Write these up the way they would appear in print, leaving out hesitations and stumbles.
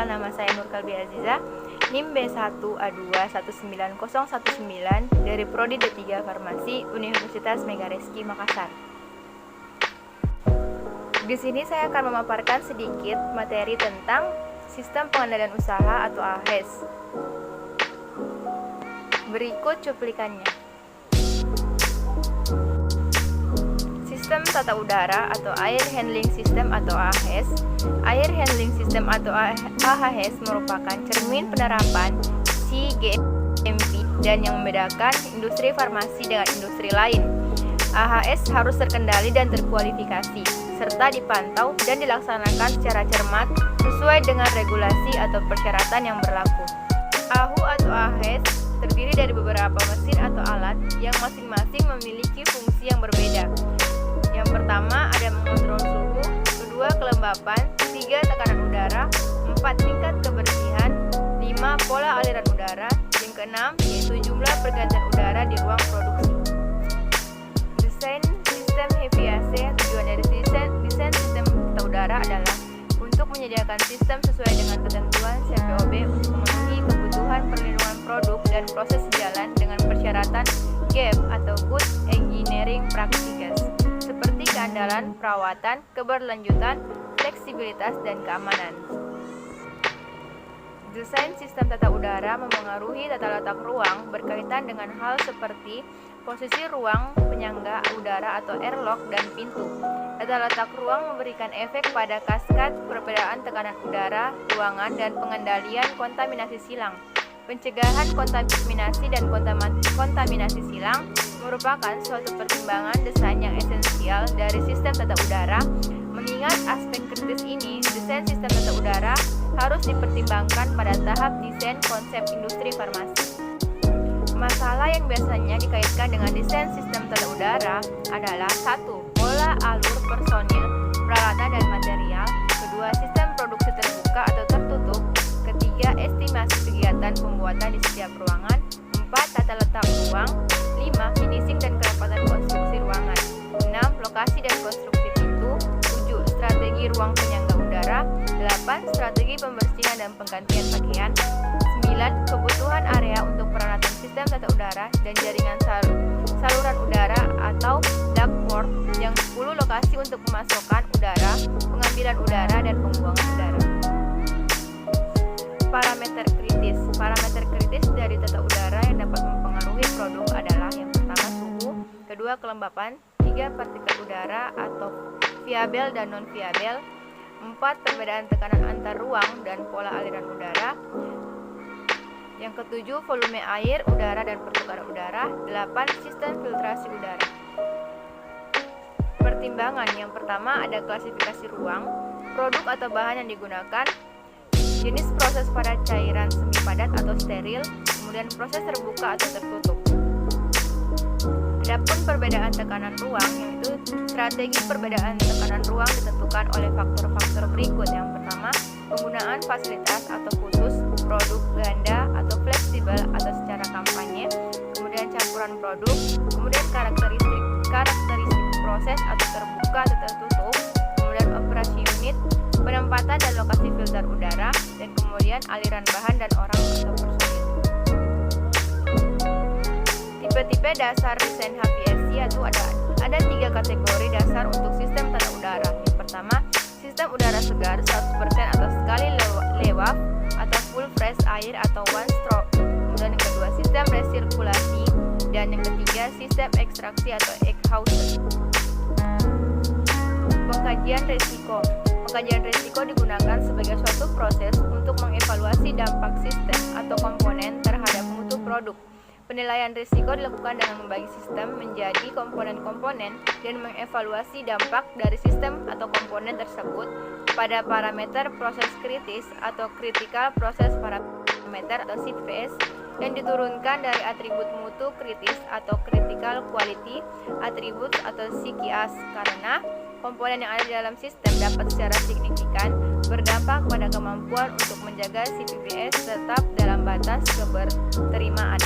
perkenalkan nama saya Nur Kalbi Aziza, NIM B1A2190019 dari Prodi D3 Farmasi Universitas Megareski Makassar. Di sini saya akan memaparkan sedikit materi tentang Sistem Pengendalian Usaha atau AHES. Berikut cuplikannya. Sistem Tata Udara atau Air Handling System atau AHES. Air Handling System atau AHES merupakan cermin penerapan CGMP dan yang membedakan industri farmasi dengan industri lain. AHES harus terkendali dan terkualifikasi, serta dipantau dan dilaksanakan secara cermat sesuai dengan regulasi atau persyaratan yang berlaku. AHU atau AHES terdiri dari beberapa mesin atau alat yang masing-masing memiliki fungsi yang berbeda. Yang pertama ada mengontrol suhu, kedua kelembapan, tiga tekanan udara, 4 tingkat kebersihan, 5 pola aliran udara, yang keenam yaitu jumlah pergantian udara di ruang produksi. Desain sistem HVAC. Tujuan dari desain sistem tata udara adalah untuk menyediakan sistem sesuai dengan ketentuan CPOB untuk memenuhi kebutuhan perlindungan produk dan proses jalan dengan persyaratan GAP atau Good Engineering Practices, seperti keandalan, perawatan, keberlanjutan, fleksibilitas, dan keamanan. Desain sistem tata udara memengaruhi tata letak ruang berkaitan dengan hal seperti posisi ruang penyangga udara atau airlock dan pintu. Tata letak ruang memberikan efek pada kaskad perbedaan tekanan udara, ruangan, dan pengendalian kontaminasi silang. Pencegahan kontaminasi dan kontaminasi silang merupakan suatu pertimbangan desain yang esensial dari sistem tata udara. Mengingat aspek kritis ini, desain sistem tata udara harus dipertimbangkan pada tahap desain konsep industri farmasi. Masalah yang biasanya dikaitkan dengan desain sistem tata udara adalah 1. Pola alur personil, peralatan, dan material. Kedua, sistem produksi terbuka atau tertutup. Ketiga, estimasi kegiatan pembuatan di setiap ruangan. 4. Tata letak ruang. 5. Finishing dan kerapatan konstruksi ruangan. 6. Lokasi dan konstruksi pintu. 7. Strategi ruang penyangga udara. 8. Strategi pembersihan dan penggantian pakaian. 9. Kebutuhan area untuk peralatan sistem tata udara dan jaringan saluran udara atau ductwork. Yang 10. Lokasi untuk pemasokan udara, pengambilan udara, dan pembuangan udara. Parameter kritis. Parameter kritis dari tata udara yang dapat mempengaruhi produk adalah yang pertama suhu, kedua kelembapan, 3 partikel udara atau viabel dan non-viabel, 4 perbedaan tekanan antar ruang dan pola aliran udara, yang ketujuh volume air, udara, dan pertukaran udara, 8 sistem filtrasi udara. Pertimbangan yang pertama ada klasifikasi ruang, produk atau bahan yang digunakan, jenis proses pada cairan semi padat atau steril, kemudian proses terbuka atau tertutup. Adapun perbedaan tekanan ruang, yaitu strategi perbedaan tekanan ruang ditentukan oleh faktor-faktor berikut. Yang pertama, penggunaan fasilitas atau khusus, produk ganda atau fleksibel atau secara kampanye, kemudian campuran produk, kemudian karakteristik proses atau terbuka atau tertutup, kemudian operasi unit, penempatan dan lokasi filter udara, dan kemudian aliran bahan dan orang atau personil. Tipe-tipe dasar desain HVAC yaitu ada 3 kategori dasar untuk sistem tata udara. Yang pertama, sistem udara segar 100% atau sekali lewat atau full fresh air atau one stroke. Kemudian yang kedua, sistem resirkulasi, dan yang ketiga, sistem ekstraksi atau exhaust. Pengkajian risiko. Pengkajian risiko digunakan sebagai suatu proses untuk mengevaluasi dampak sistem atau komponen terhadap mutu produk. Penilaian risiko dilakukan dengan membagi sistem menjadi komponen-komponen dan mengevaluasi dampak dari sistem atau komponen tersebut pada parameter proses kritis atau critical process parameter atau CPS yang diturunkan dari atribut mutu kritis atau critical quality attributes atau CQAS, karena komponen yang ada di dalam sistem dapat secara signifikan berdampak pada kemampuan untuk menjaga CPPS tetap dalam batas keberterimaan.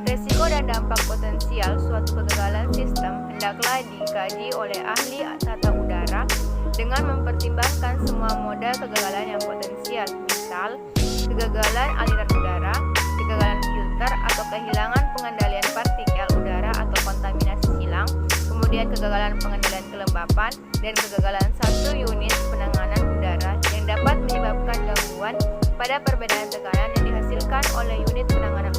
Risiko dan dampak potensial suatu kegagalan sistem hendaklah dikaji oleh ahli tata udara udara dengan mempertimbangkan semua moda kegagalan yang potensial, misal kegagalan aliran udara, kegagalan filter atau kehilangan pengendalian partikel udara atau kontaminasi silang, kemudian kegagalan pengendalian kelembapan, dan kegagalan satu unit penanganan udara yang dapat menyebabkan gangguan pada perbedaan tekanan yang dihasilkan oleh unit penanganan